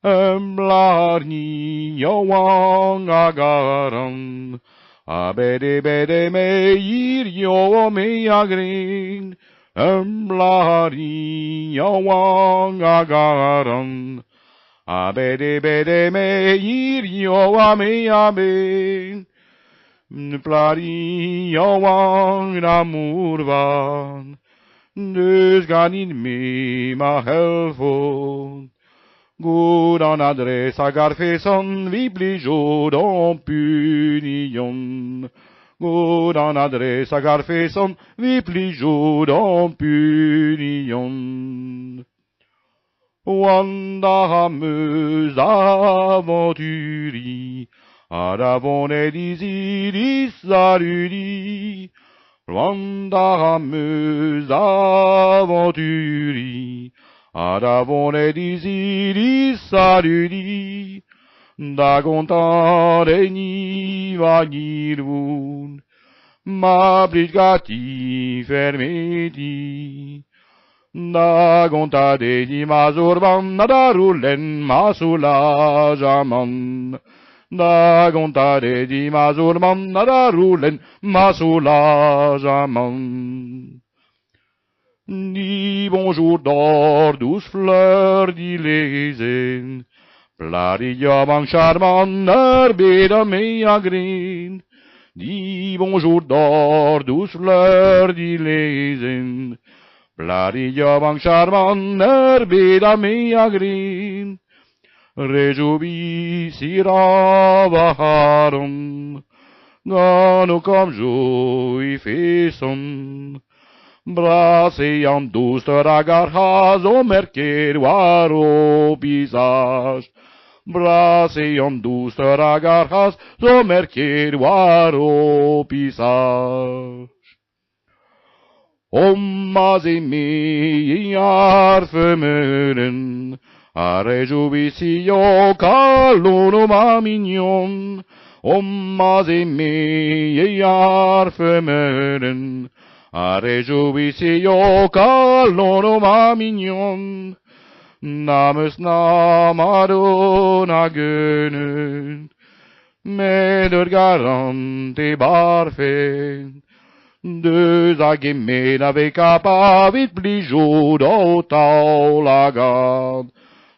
Blarni Yowang Agaran, Abede Bede Meir Yo Meagrin, Blarni Yowang Agaran, Abede Bede Meir Yo Meabin, Plari Yowang Ramurvan, Dus ganin me ma helfon. God an adresse à garfeson, vi pligeau en punion. God an adresse à garfeson, vi pligeau en punion. Wanda hameuse aventuri, aravon edisiris saludi. Wanda hameuse aventuri, Adavon edisiris saludi, dagontan ni vanirvun, ma bligati fermeti, dagonta ni mazurvan, nadarulen masulajaman, dagonta ni mazurvan, nadarulen masulajaman. Dis bonjour d'or, douce fleur d'Ilésen, Plarium charmant, herbe de meagrin. Dis bonjour d'or, douce fleur d'Ilésen, Plarium charmant, herbe de meagrin. Réjouis sira vaharum, gano comme joie fesson. Braseam duster agarras o merqueroar o visage. Braseam duster agarras o merqueroar o visage. Ommas aimés arfemeren, a réjouissio calonum a mignon. Ommas aimés arfemeren, a réjouissio calonum a mignon. Namens namadon a gönnen, med garante barfen. Deux aguemés avec apavit pligeau d'au la garde.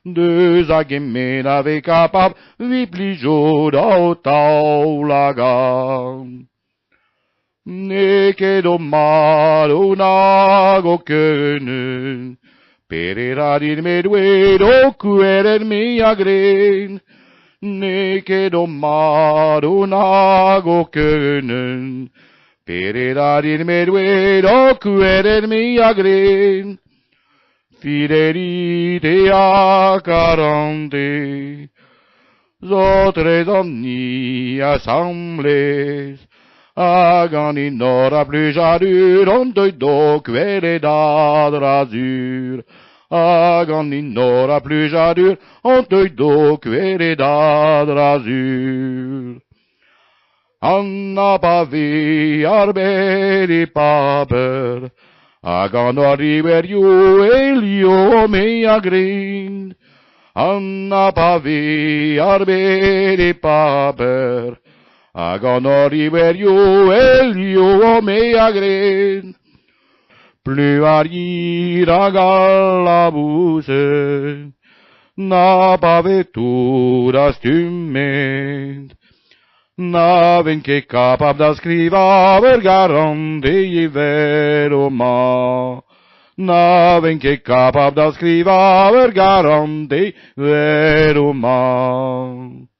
Deux aguemés avec apavit pligeau d'au la garde. Neke domado nago können, perera din medwe do kueren mi agren. Neke domado nago können, perera din medwe do kueren mi agren. Fidelite a carante, zotres omni assemblées, Agani nora plujadur, on te do quere d'adrazur. Agani nora plujadur, on te do quere d'adrazur. Anna pavi arberi paper, agano riveriu elio mea green. Anna pavi arberi paper, Agano riveriu elio mea gren. Pluarir a galabuse, na pavetura stument. Naven che capab da scriva vergarande i veroma. Naven che capab da scriva vergarande veroma.